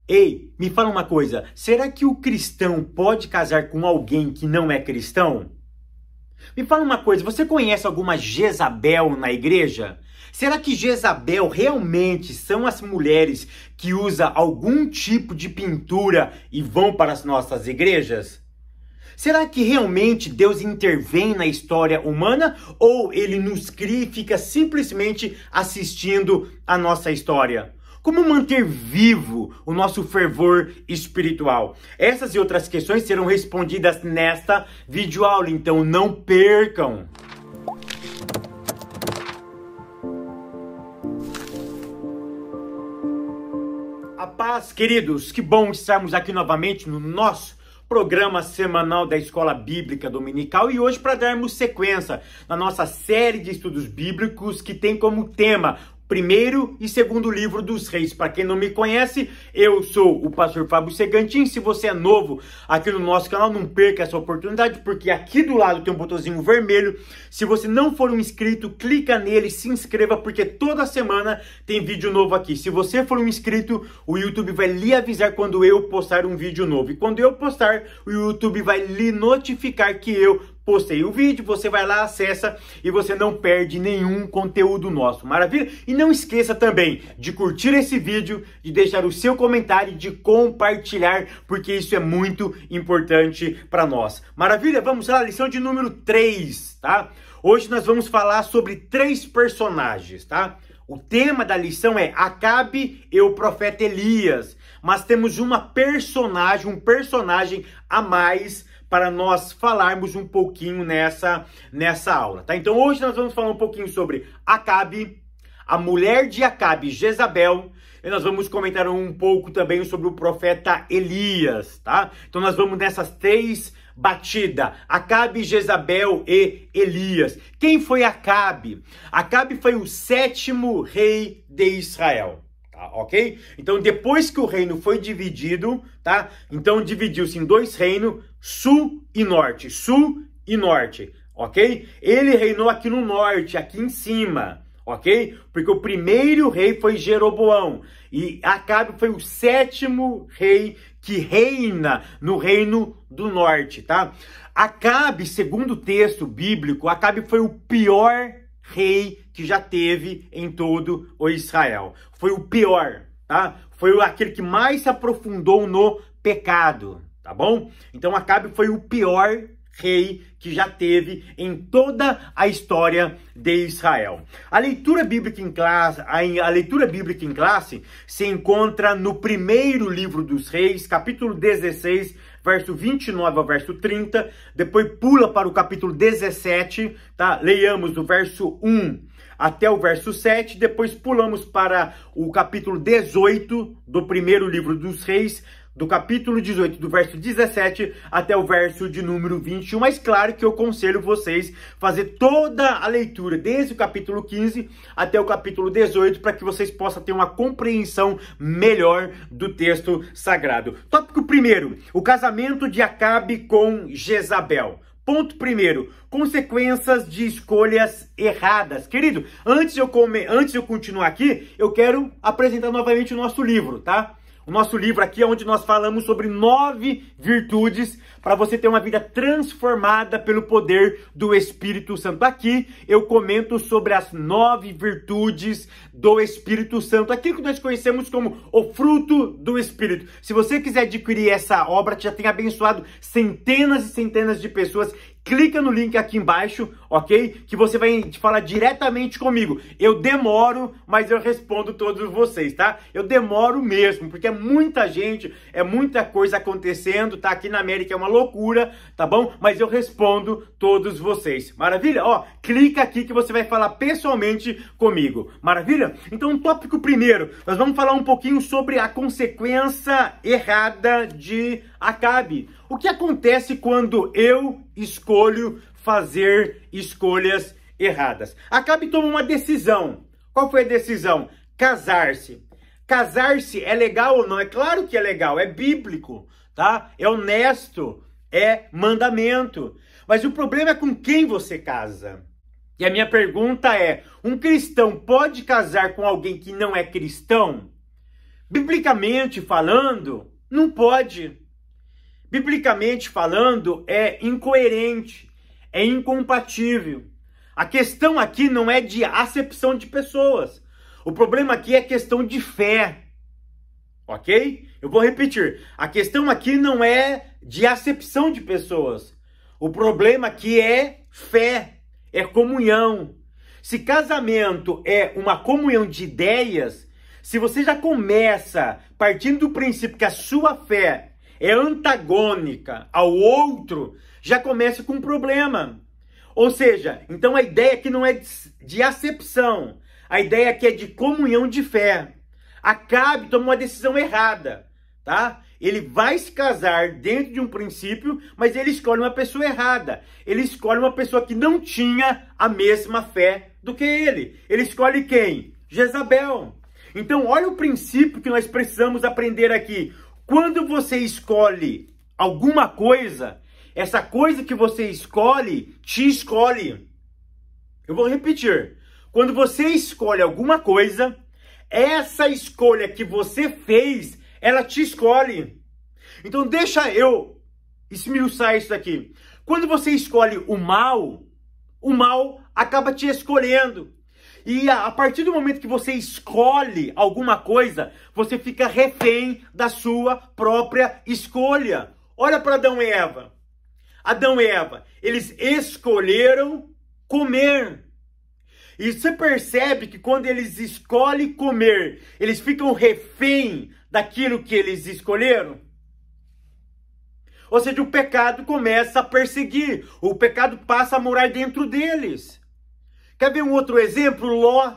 Ei, me fala uma coisa, será que o cristão pode casar com alguém que não é cristão? Me fala uma coisa, você conhece alguma Jezabel na igreja? Será que Jezabel realmente são as mulheres que usam algum tipo de pintura e vão para as nossas igrejas? Será que realmente Deus intervém na história humana ou ele nos cria e fica simplesmente assistindo a nossa história? Como manter vivo o nosso fervor espiritual? Essas e outras questões serão respondidas nesta videoaula, então não percam! A paz, queridos, que bom estarmos aqui novamente no nosso programa semanal da Escola Bíblica Dominical e hoje para darmos sequência na nossa série de estudos bíblicos que tem como tema primeiro e segundo livro dos reis. Para quem não me conhece, eu sou o pastor Fábio Segantin. Se você é novo aqui no nosso canal, não perca essa oportunidade, porque aqui do lado tem um botãozinho vermelho. Se você não for um inscrito, clica nele, se inscreva, porque toda semana tem vídeo novo aqui. Se você for um inscrito, o YouTube vai lhe avisar quando eu postar um vídeo novo. E quando eu postar, o YouTube vai lhe notificar que eu postei o vídeo, você vai lá, acessa e você não perde nenhum conteúdo nosso, maravilha? E não esqueça também de curtir esse vídeo, de deixar o seu comentário, de compartilhar, porque isso é muito importante para nós. Maravilha? Vamos lá, lição de número 3, tá? Hoje nós vamos falar sobre 3 personagens, tá? O tema da lição é Acabe e o profeta Elias, mas temos um personagem a mais para nós falarmos um pouquinho nessa aula, tá? Então hoje nós vamos falar um pouquinho sobre Acabe, a mulher de Acabe, Jezabel, e nós vamos comentar um pouco também sobre o profeta Elias, tá? Então nós vamos nessas 3 batidas, Acabe, Jezabel e Elias. Quem foi Acabe? Acabe foi o 7º rei de Israel. Tá, ok? Então, depois que o reino foi dividido, tá? Então, dividiu-se em 2 reinos, sul e norte, ok? Ele reinou aqui no norte, aqui em cima, ok? Porque o primeiro rei foi Jeroboão, e Acabe foi o 7º rei que reina no reino do norte, tá? Acabe, segundo o texto bíblico, Acabe foi o pior rei que já teve em todo o Israel. Foi o pior, tá? Foi aquele que mais se aprofundou no pecado, tá bom? Então Acabe foi o pior rei que já teve em toda a história de Israel. A leitura bíblica em classe se encontra no primeiro livro dos reis, capítulo 16, verso 29 ao verso 30, depois pula para o capítulo 17, tá? Leiamos do verso 1 até o verso 7, depois pulamos para o capítulo 18 do primeiro livro dos reis, do capítulo 18, do verso 17 até o verso de número 21, mas claro que eu aconselho vocês fazer toda a leitura, desde o capítulo 15 até o capítulo 18, para que vocês possam ter uma compreensão melhor do texto sagrado. Tópico primeiro, o casamento de Acabe com Jezabel. Ponto primeiro, consequências de escolhas erradas. Querido, antes de eu continuar aqui, eu quero apresentar novamente o nosso livro, tá? O nosso livro aqui é onde nós falamos sobre 9 virtudes para você ter uma vida transformada pelo poder do Espírito Santo. Aqui eu comento sobre as 9 virtudes do Espírito Santo, aquilo que nós conhecemos como o fruto do Espírito. Se você quiser adquirir essa obra, que já tem abençoado centenas e centenas de pessoas, clica no link aqui embaixo, ok? Que você vai falar diretamente comigo. Eu demoro, mas eu respondo todos vocês, tá? Eu demoro mesmo, porque é muita gente, é muita coisa acontecendo, tá? Aqui na América é uma loucura, tá bom? Mas eu respondo todos vocês. Maravilha? Ó, clica aqui que você vai falar pessoalmente comigo. Maravilha? Então, tópico primeiro, nós vamos falar um pouquinho sobre a consequência errada de Acabe. O que acontece quando eu escolho fazer escolhas erradas? Acabe toma uma decisão. Qual foi a decisão? Casar-se. Casar-se é legal ou não? É claro que é legal, é bíblico, tá? É honesto, é mandamento. Mas o problema é com quem você casa. E a minha pergunta é, um cristão pode casar com alguém que não é cristão? Biblicamente falando, não pode. Biblicamente falando, é incoerente, é incompatível. A questão aqui não é de acepção de pessoas. O problema aqui é questão de fé. Ok? Eu vou repetir. A questão aqui não é de acepção de pessoas. O problema aqui é fé, é comunhão. Se casamento é uma comunhão de ideias, se você já começa partindo do princípio que a sua fé é antagônica ao outro, já começa com um problema. Ou seja, então a ideia aqui não é de acepção, a ideia aqui é de comunhão de fé. Acabe tomou uma decisão errada, tá? Ele vai se casar dentro de um princípio, mas ele escolhe uma pessoa errada. Ele escolhe uma pessoa que não tinha a mesma fé do que ele. Ele escolhe quem? Jezabel. Então, olha o princípio que nós precisamos aprender aqui. Quando você escolhe alguma coisa, essa coisa que você escolhe, te escolhe. Eu vou repetir. Quando você escolhe alguma coisa, essa escolha que você fez, ela te escolhe. Então deixa eu esmiuçar isso aqui. Quando você escolhe o mal acaba te escolhendo. E a partir do momento que você escolhe alguma coisa, você fica refém da sua própria escolha. Olha para Adão e Eva. Adão e Eva, eles escolheram comer. E você percebe que quando eles escolhem comer, eles ficam refém daquilo que eles escolheram? Ou seja, o pecado começa a perseguir, o pecado passa a morar dentro deles. Quer ver um outro exemplo? Ló.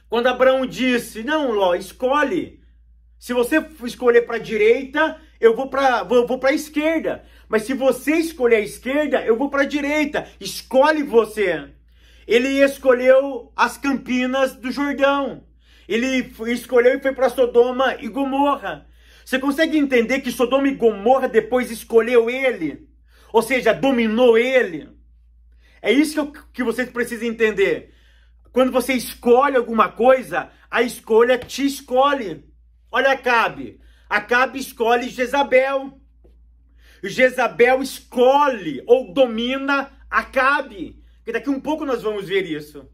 Quando Abraão disse, não, Ló, escolhe. Se você escolher para a direita, eu vou para a esquerda. Mas se você escolher a esquerda, eu vou para a direita. Escolhe você. Ele escolheu as campinas do Jordão. Ele escolheu e foi para Sodoma e Gomorra. Você consegue entender que Sodoma e Gomorra depois escolheu ele? Ou seja, dominou ele? É isso que vocês precisam entender. Quando você escolhe alguma coisa, a escolha te escolhe. Olha Acabe. Acabe escolhe Jezabel. Jezabel escolhe ou domina Acabe. Porque daqui um pouco nós vamos ver isso.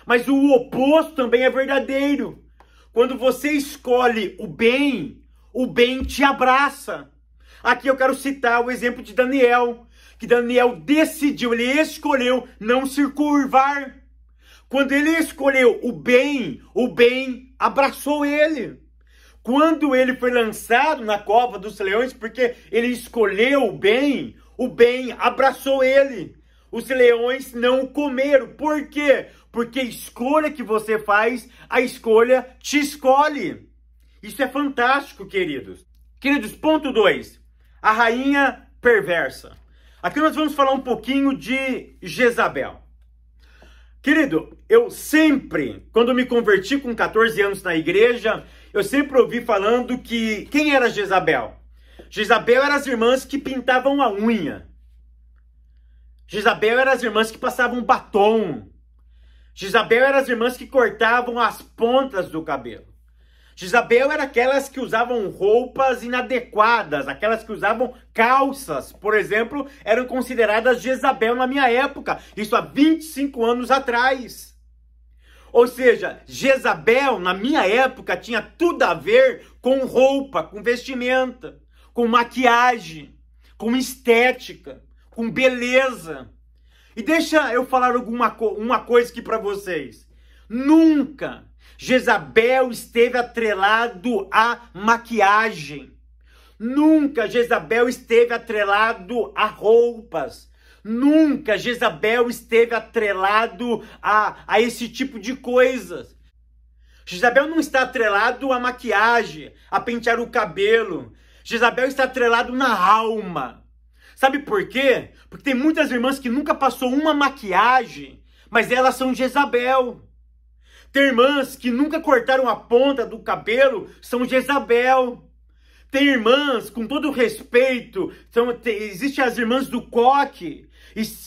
Mas o oposto também é verdadeiro. Quando você escolhe o bem te abraça. Aqui eu quero citar o exemplo de Daniel. Que Daniel decidiu, ele escolheu não se curvar. Quando ele escolheu o bem abraçou ele. Quando ele foi lançado na cova dos leões, porque ele escolheu o bem abraçou ele. Os leões não o comeram. Por quê? Porque a escolha que você faz, a escolha te escolhe. Isso é fantástico, queridos. Queridos, ponto 2. A rainha perversa. Aqui nós vamos falar um pouquinho de Jezabel. Querido, eu sempre, quando me converti com 14 anos na igreja, eu sempre ouvi falando que... Quem era Jezabel? Jezabel eram as irmãs que pintavam a unha. Jezabel eram as irmãs que passavam batom. Jezabel eram as irmãs que cortavam as pontas do cabelo. Jezabel era aquelas que usavam roupas inadequadas, aquelas que usavam calças, por exemplo, eram consideradas Jezabel na minha época, isso há 25 anos atrás. Ou seja, Jezabel na minha época tinha tudo a ver com roupa, com vestimenta, com maquiagem, com estética, com beleza. E deixa eu falar uma coisa aqui para vocês. Nunca Jezabel esteve atrelado à maquiagem. Nunca Jezabel esteve atrelado a roupas. Nunca Jezabel esteve atrelado a esse tipo de coisas. Jezabel não está atrelado à maquiagem, a pentear o cabelo. Jezabel está atrelado na alma. Sabe por quê? Porque tem muitas irmãs que nunca passou uma maquiagem, mas elas são Jezabel. Tem irmãs que nunca cortaram a ponta do cabelo, são Jezabel. Tem irmãs, com todo respeito, existem as irmãs do coque,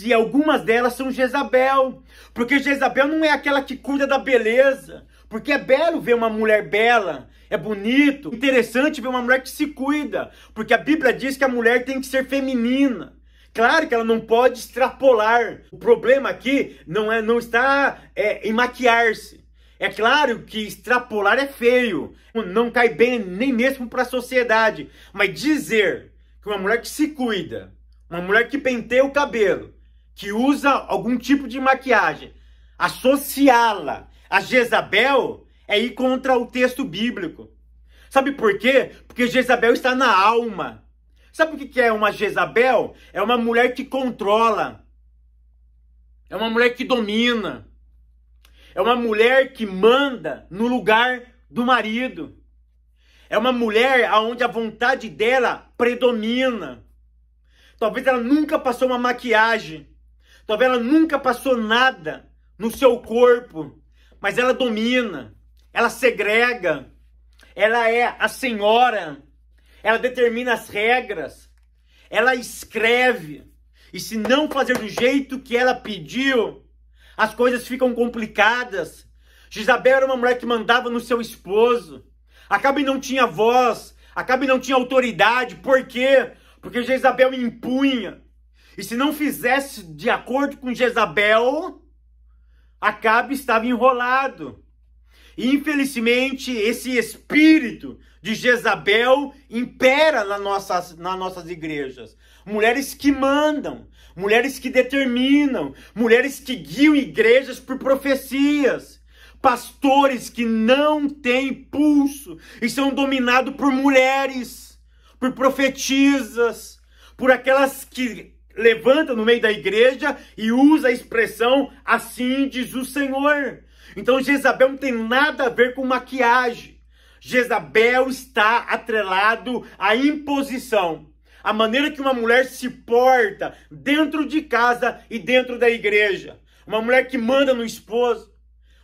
e algumas delas são Jezabel. Porque Jezabel não é aquela que cuida da beleza. Porque é belo ver uma mulher bela, é bonito, interessante ver uma mulher que se cuida. Porque a Bíblia diz que a mulher tem que ser feminina. Claro que ela não pode extrapolar. O problema aqui não está em maquiar-se. É claro que extrapolar é feio, não cai bem nem mesmo para a sociedade. Mas dizer que uma mulher que se cuida, uma mulher que penteia o cabelo, que usa algum tipo de maquiagem, associá-la a Jezabel é ir contra o texto bíblico. Sabe por quê? Porque Jezabel está na alma. Sabe o que é uma Jezabel? É uma mulher que controla. É uma mulher que domina. É uma mulher que manda no lugar do marido. É uma mulher onde a vontade dela predomina. Talvez ela nunca passou uma maquiagem. Talvez ela nunca passou nada no seu corpo. Mas ela domina. Ela segrega. Ela é a senhora. Ela determina as regras. Ela escreve. E se não fazer do jeito que ela pediu, as coisas ficam complicadas. Jezabel era uma mulher que mandava no seu esposo. Acabe não tinha voz. Acabe não tinha autoridade. Por quê? Porque Jezabel impunha. E se não fizesse de acordo com Jezabel, Acabe estava enrolado. E infelizmente esse espírito de Jezabel impera nas nossas igrejas. Mulheres que mandam, mulheres que determinam, mulheres que guiam igrejas por profecias. Pastores que não têm pulso e são dominados por mulheres, por profetisas, por aquelas que levantam no meio da igreja e usam a expressão assim diz o Senhor. Então Jezabel não tem nada a ver com maquiagem. Jezabel está atrelado à imposição. A maneira que uma mulher se porta dentro de casa e dentro da igreja. Uma mulher que manda no esposo.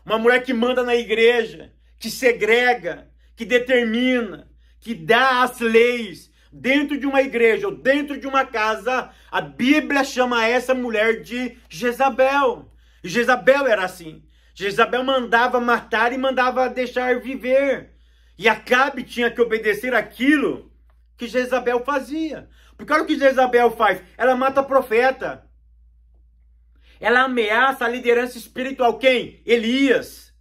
Uma mulher que manda na igreja. Que segrega. Que determina. Que dá as leis. Dentro de uma igreja ou dentro de uma casa. A Bíblia chama essa mulher de Jezabel. E Jezabel era assim. Jezabel mandava matar e mandava deixar viver. E Acabe tinha que obedecer aquilo que Jezabel fazia. Porque olha o que Jezabel faz. Ela mata profeta. Ela ameaça a liderança espiritual. Quem? Elias.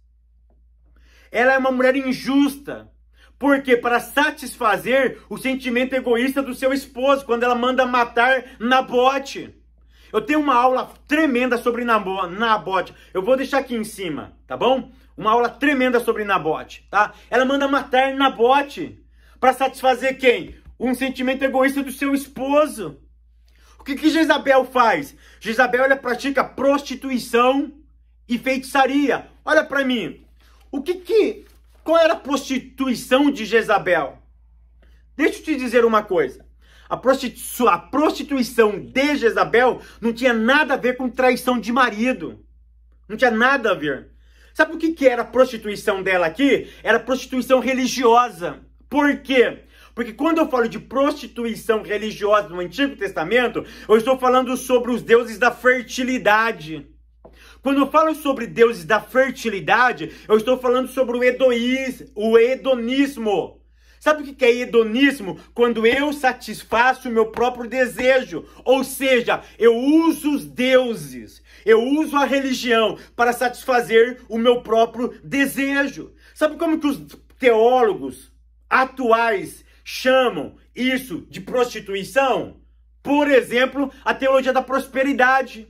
Ela é uma mulher injusta. Porque para satisfazer o sentimento egoísta do seu esposo. Quando ela manda matar Nabote. Eu tenho uma aula tremenda sobre Nabote. Eu vou deixar aqui em cima, tá bom? Uma aula tremenda sobre Nabote, tá? Ela manda matar Nabote. Para satisfazer quem? Um sentimento egoísta do seu esposo. O que Jezabel faz? Jezabel, ela pratica prostituição e feitiçaria. Olha para mim. Qual era a prostituição de Jezabel? Deixa eu te dizer uma coisa. A prostituição de Jezabel não tinha nada a ver com traição de marido. Não tinha nada a ver. Sabe o que era a prostituição dela aqui? Era prostituição religiosa. Por quê? Porque quando eu falo de prostituição religiosa no Antigo Testamento, eu estou falando sobre os deuses da fertilidade. Quando eu falo sobre deuses da fertilidade, eu estou falando sobre o hedonismo. Sabe o que é hedonismo? Quando eu satisfaço o meu próprio desejo. Ou seja, eu uso os deuses, eu uso a religião para satisfazer o meu próprio desejo. Sabe como que os teólogos atuais chamam isso de prostituição? Por exemplo, a teologia da prosperidade.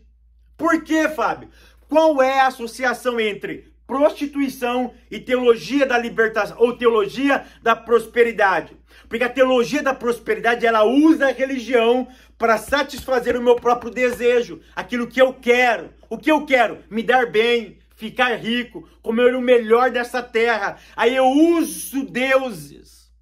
Por quê, Fábio? Qual é a associação entre prostituição e teologia da libertação, ou teologia da prosperidade? Porque a teologia da prosperidade, ela usa a religião para satisfazer o meu próprio desejo, aquilo que eu quero. O que eu quero? Me dar bem, ficar rico, comer o melhor dessa terra. Aí eu uso deuses.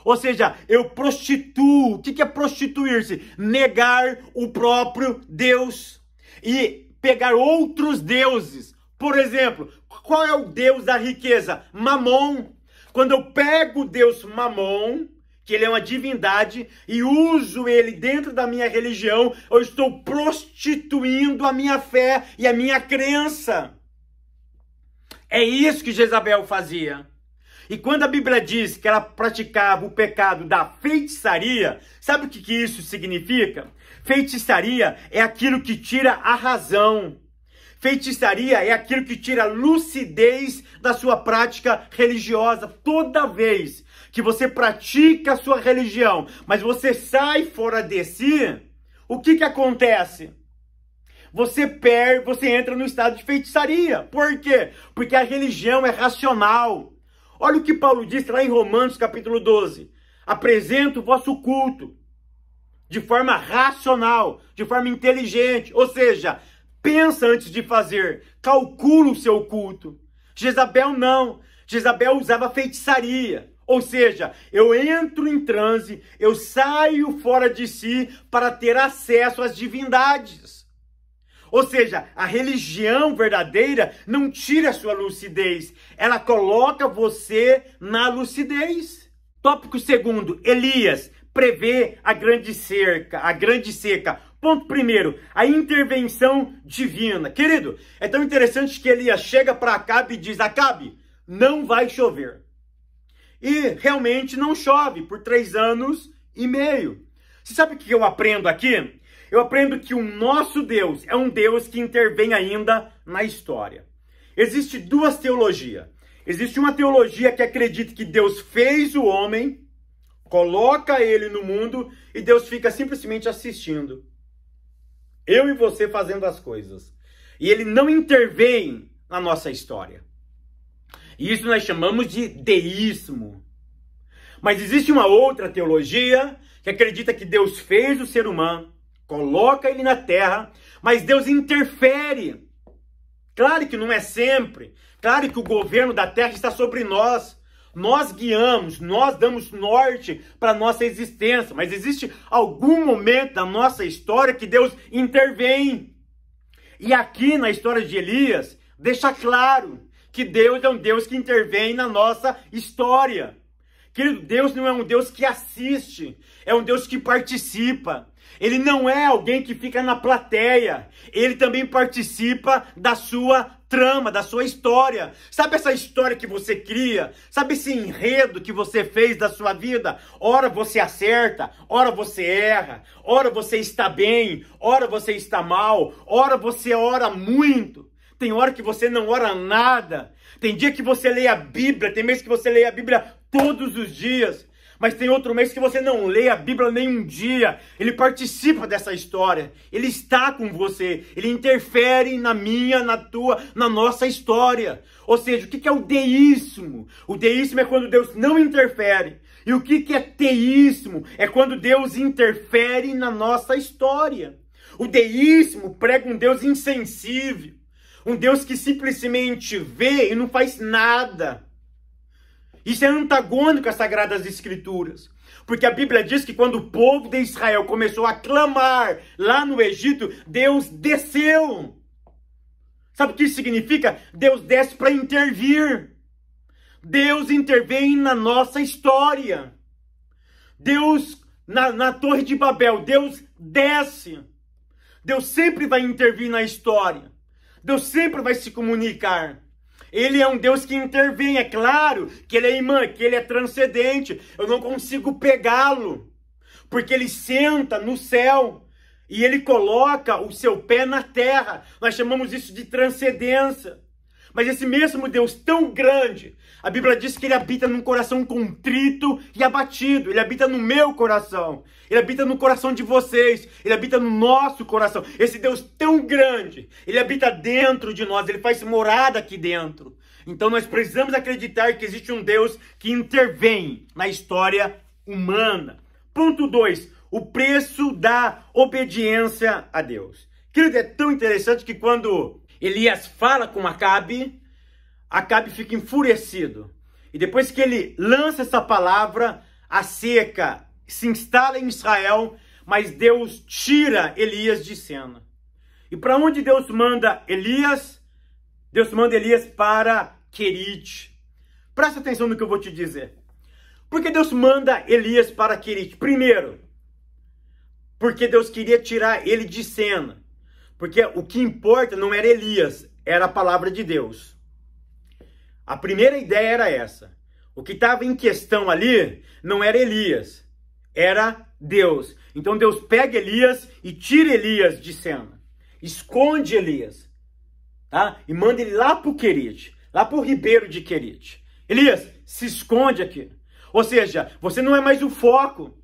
Ou seja, eu prostituo. O que é prostituir-se? Negar o próprio Deus e pegar outros deuses. Por exemplo, qual é o deus da riqueza? Mamon. Quando eu pego o deus Mamon, que ele é uma divindade, e uso ele dentro da minha religião, eu estou prostituindo a minha fé e a minha crença. É isso que Jezabel fazia. E quando a Bíblia diz que ela praticava o pecado da feitiçaria, sabe o que isso significa? Feitiçaria é aquilo que tira a razão. Feitiçaria é aquilo que tira a lucidez da sua prática religiosa. Toda vez que você pratica a sua religião, mas você sai fora de si, o que acontece? Você entra no estado de feitiçaria. Por quê? Porque a religião é racional. Olha o que Paulo diz lá em Romanos capítulo 12. Apresenta o vosso culto de forma racional, de forma inteligente. Ou seja, pensa antes de fazer, calcula o seu culto. Jezabel não. Jezabel usava feitiçaria. Ou seja, eu entro em transe, eu saio fora de si para ter acesso às divindades. Ou seja, a religião verdadeira não tira a sua lucidez, ela coloca você na lucidez. Tópico segundo, Elias prevê a grande seca. Ponto primeiro, a intervenção divina. Querido, é tão interessante que Elias chega para Acabe e diz: Acabe, não vai chover. E realmente não chove por 3 anos e meio. Você sabe o que eu aprendo aqui? Eu aprendo que o nosso Deus é um Deus que intervém ainda na história. Existe 2 teologias. Existe uma teologia que acredita que Deus fez o homem, coloca ele no mundo e Deus fica simplesmente assistindo. Eu e você fazendo as coisas. E ele não intervém na nossa história. E isso nós chamamos de deísmo. Mas existe uma outra teologia que acredita que Deus fez o ser humano, coloca ele na terra, mas Deus interfere. Claro que não é sempre. Claro que o governo da terra está sobre nós. Nós guiamos, nós damos norte para a nossa existência. Mas existe algum momento da nossa história que Deus intervém. E aqui na história de Elias, deixa claro que Deus é um Deus que intervém na nossa história. Querido, Deus não é um Deus que assiste, é um Deus que participa. Ele não é alguém que fica na plateia, ele também participa da sua trama, da sua história. Sabe essa história que você cria? Sabe esse enredo que você fez da sua vida? Ora você acerta, ora você erra, ora você está bem, ora você está mal, ora você ora muito. Tem hora que você não ora nada. Tem dia que você lê a Bíblia, tem mês que você lê a Bíblia todos os dias. Mas tem outro mês que você não lê a Bíblia nenhum dia. Ele participa dessa história. Ele está com você. Ele interfere na minha, na tua, na nossa história. Ou seja, o que é o deísmo? O deísmo é quando Deus não interfere. E o que é teísmo? É quando Deus interfere na nossa história. O deísmo prega um Deus insensível. Um Deus que simplesmente vê e não faz nada. Isso é antagônico às Sagradas Escrituras. Porque a Bíblia diz que quando o povo de Israel começou a clamar lá no Egito, Deus desceu. Sabe o que isso significa? Deus desce para intervir. Deus intervém na nossa história. Deus, na Torre de Babel, Deus desce. Deus sempre vai intervir na história. Deus sempre vai se comunicar. Ele é um Deus que intervém. É claro que ele é imã, que ele é transcendente. Eu não consigo pegá-lo. Porque ele senta no céu e ele coloca o seu pé na terra. Nós chamamos isso de transcendência. Mas esse mesmo Deus tão grande, a Bíblia diz que ele habita num coração contrito e abatido. Ele habita no meu coração. Ele habita no coração de vocês. Ele habita no nosso coração. Esse Deus tão grande, ele habita dentro de nós. Ele faz morada aqui dentro. Então nós precisamos acreditar que existe um Deus que intervém na história humana. Ponto 2. O preço da obediência a Deus. Querido, é tão interessante que quando Elias fala com Acabe, Acabe fica enfurecido. E depois que ele lança essa palavra, a seca se instala em Israel, mas Deus tira Elias de cena. E para onde Deus manda Elias? Deus manda Elias para Querite. Presta atenção no que eu vou te dizer. Por que Deus manda Elias para Querite? Primeiro, porque Deus queria tirar ele de cena. Porque o que importa não era Elias, era a palavra de Deus. A primeira ideia era essa. O que estava em questão ali não era Elias, era Deus. Então Deus pega Elias e tira Elias de cena. Esconde Elias, tá? E manda ele lá para o Querite, lá para o ribeiro de Querite. Elias, se esconde aqui. Ou seja, você não é mais o foco.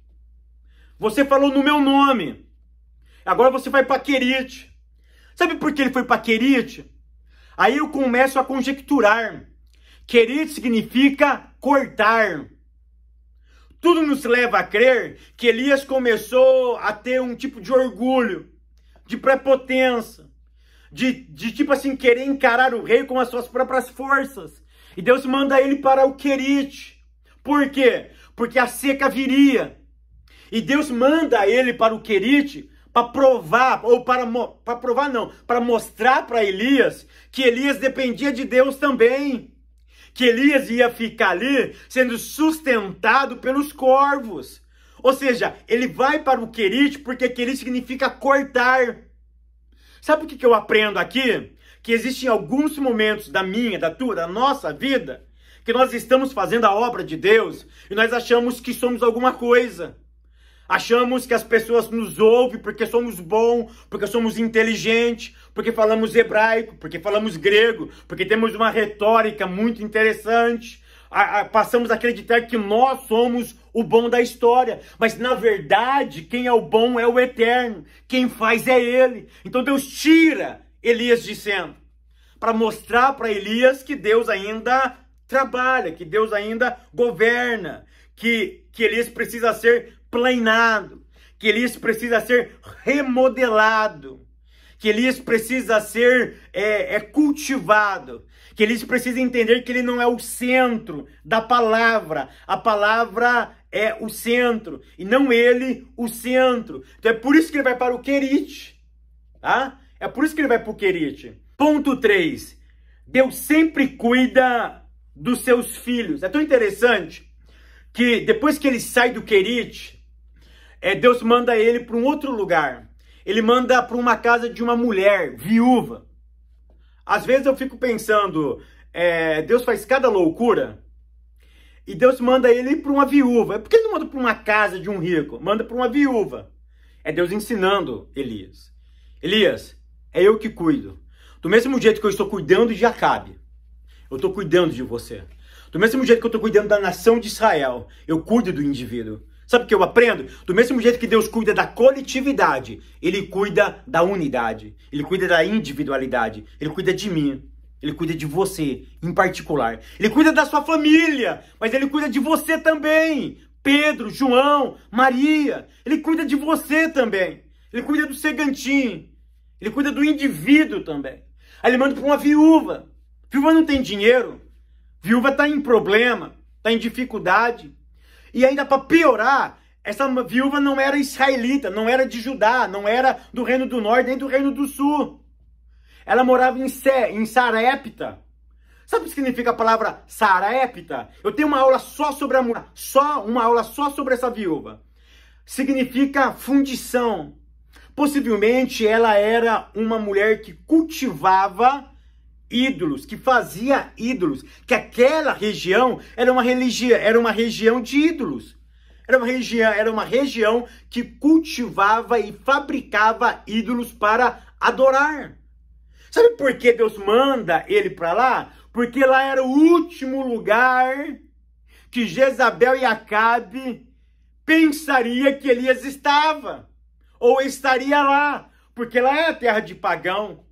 Você falou no meu nome. Agora você vai para Querite. Sabe por que ele foi para Querite? Aí eu começo a conjecturar. Querite significa cortar. Tudo nos leva a crer que Elias começou a ter um tipo de orgulho, de prepotência, de tipo assim, querer encarar o rei com as suas próprias forças. E Deus manda ele para o Querite. Por quê? Porque a seca viria. E Deus manda ele para o Querite para provar, ou para provar não, para mostrar para Elias que Elias dependia de Deus também. Que Elias ia ficar ali sendo sustentado pelos corvos. Ou seja, ele vai para o Querite porque Querite significa cortar. Sabe o que eu aprendo aqui? Que existem alguns momentos da minha, da tua, da nossa vida, que nós estamos fazendo a obra de Deus e nós achamos que somos alguma coisa. Achamos que as pessoas nos ouvem porque somos bons, porque somos inteligentes, porque falamos hebraico, porque falamos grego, porque temos uma retórica muito interessante. Passamos a acreditar que nós somos o bom da história. Mas, na verdade, quem é o bom é o Eterno. Quem faz é Ele. Então, Deus tira Elias de cena para mostrar para Elias que Deus ainda trabalha, que Deus ainda governa, que Elias precisa ser planado, que Elias precisa ser remodelado, que Elias precisa ser cultivado, que Elias precisa entender que ele não é o centro da palavra, a palavra é o centro, e não ele o centro. Então é por isso que ele vai para o Querite, tá? É por isso que ele vai para o Querite. Ponto 3. Deus sempre cuida dos seus filhos. É tão interessante que depois que ele sai do Querite, Deus manda ele para um outro lugar. Ele manda para uma casa de uma mulher viúva. Às vezes eu fico pensando, Deus faz cada loucura. E Deus manda ele para uma viúva. Por que ele não manda para uma casa de um rico? Manda para uma viúva. É Deus ensinando Elias. Elias, é eu que cuido. Do mesmo jeito que eu estou cuidando de Acabe, eu estou cuidando de você. Do mesmo jeito que eu estou cuidando da nação de Israel, eu cuido do indivíduo. Sabe o que eu aprendo? Do mesmo jeito que Deus cuida da coletividade, Ele cuida da unidade. Ele cuida da individualidade. Ele cuida de mim. Ele cuida de você, em particular. Ele cuida da sua família, mas Ele cuida de você também. Pedro, João, Maria. Ele cuida de você também. Ele cuida do Segantim. Ele cuida do indivíduo também. Aí ele manda para uma viúva. Viúva não tem dinheiro. Viúva está em problema, está em dificuldade. E ainda para piorar, essa viúva não era israelita, não era de Judá, não era do Reino do Norte, nem do Reino do Sul. Ela morava em Sarepta. Sabe o que significa a palavra Sarepta? Eu tenho uma aula só sobre uma aula só sobre essa viúva. Significa fundição. Possivelmente ela era uma mulher que cultivava ídolos, que fazia ídolos, que aquela região era uma região de ídolos. Era uma região que cultivava e fabricava ídolos para adorar. Sabe por que Deus manda ele para lá? Porque lá era o último lugar que Jezabel e Acabe pensaria que Elias estava, ou estaria lá, porque lá é a terra de pagão.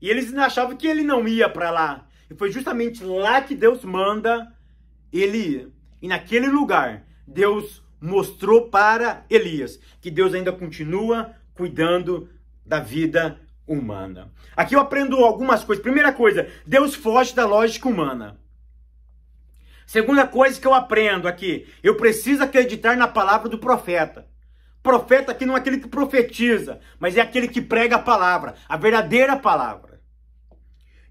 E eles achavam que ele não ia para lá. E foi justamente lá que Deus manda ele ir. E naquele lugar, Deus mostrou para Elias que Deus ainda continua cuidando da vida humana. Aqui eu aprendo algumas coisas. Primeira coisa, Deus foge da lógica humana. Segunda coisa que eu aprendo aqui, eu preciso acreditar na palavra do profeta. Profeta aqui não é aquele que profetiza, mas é aquele que prega a palavra, a verdadeira palavra.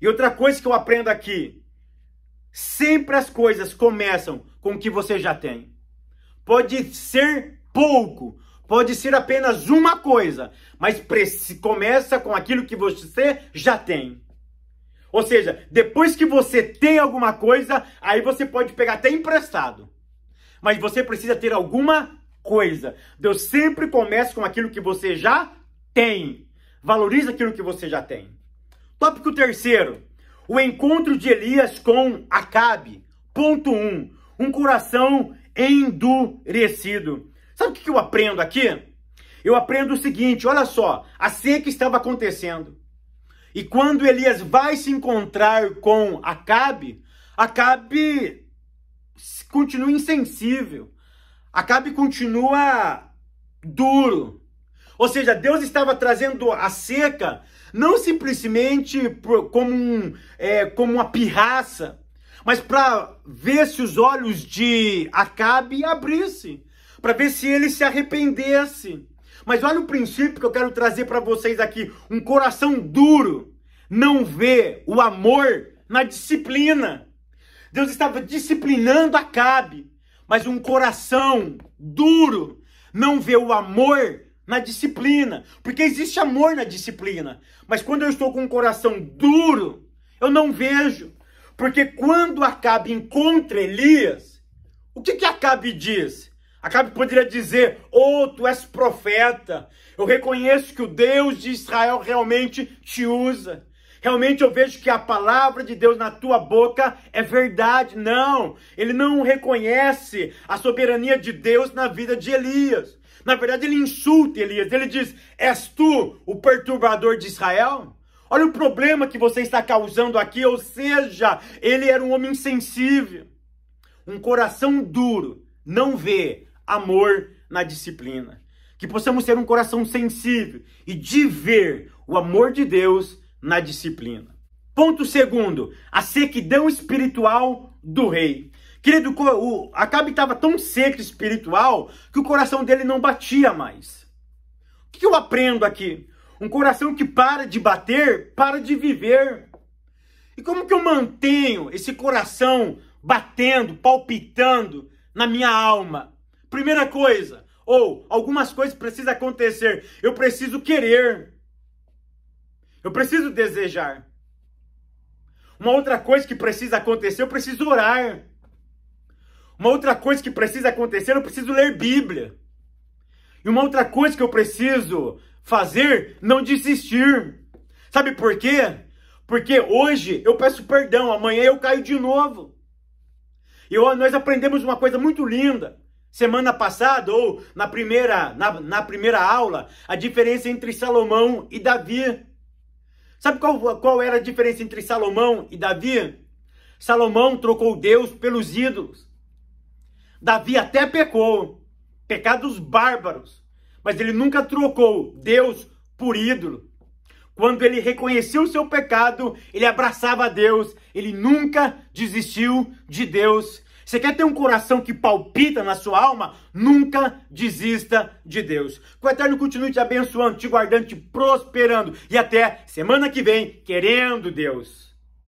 E outra coisa que eu aprendo aqui, sempre as coisas começam com o que você já tem. Pode ser pouco, pode ser apenas uma coisa, mas começa com aquilo que você já tem. Ou seja, depois que você tem alguma coisa, aí você pode pegar até emprestado. Mas você precisa ter alguma coisa. Deus sempre começa com aquilo que você já tem. Valoriza aquilo que você já tem. Tópico 3. O encontro de Elias com Acabe. Ponto 1. Um coração endurecido. Sabe o que eu aprendo aqui? Eu aprendo o seguinte, olha só. A seca estava acontecendo. E quando Elias vai se encontrar com Acabe, Acabe continua insensível. Acabe continua duro. Ou seja, Deus estava trazendo a seca não simplesmente como uma pirraça, mas para ver se os olhos de Acabe abrissem, para ver se ele se arrependesse. Mas olha o princípio que eu quero trazer para vocês aqui. Um coração duro não vê o amor na disciplina. Deus estava disciplinando Acabe, mas um coração duro não vê o amor na disciplina. Porque existe amor na disciplina. Mas quando eu estou com um coração duro, eu não vejo. Porque quando Acabe encontra Elias, o que Acabe diz? Acabe poderia dizer, tu és profeta, eu reconheço que o Deus de Israel realmente te usa. Realmente eu vejo que a palavra de Deus na tua boca é verdade. Não, ele não reconhece a soberania de Deus na vida de Elias. Na verdade ele insulta Elias, ele diz, és tu o perturbador de Israel? Olha o problema que você está causando aqui, ou seja, ele era um homem insensível. Um coração duro não vê amor na disciplina. Que possamos ter um coração sensível e de ver o amor de Deus na disciplina. Ponto 2, a sequidão espiritual do rei. Querido, o Acabe estava tão seco espiritual que o coração dele não batia mais. O que eu aprendo aqui? Um coração que para de bater, para de viver. E como que eu mantenho esse coração batendo, palpitando na minha alma? Primeira coisa, algumas coisas precisam acontecer. Eu preciso querer. Eu preciso desejar. Uma outra coisa que precisa acontecer, eu preciso orar. Uma outra coisa que precisa acontecer, eu preciso ler Bíblia. E uma outra coisa que eu preciso fazer, não desistir. Sabe por quê? Porque hoje eu peço perdão, amanhã eu caio de novo. E nós aprendemos uma coisa muito linda. Semana passada, ou na primeira aula, a diferença entre Salomão e Davi. Sabe qual era a diferença entre Salomão e Davi? Salomão trocou Deus pelos ídolos. Davi até pecou, pecados bárbaros, mas ele nunca trocou Deus por ídolo. Quando ele reconheceu o seu pecado, ele abraçava a Deus, ele nunca desistiu de Deus. Você quer ter um coração que palpita na sua alma? Nunca desista de Deus. Que o Eterno continue te abençoando, te guardando, te prosperando. E até semana que vem, querendo Deus.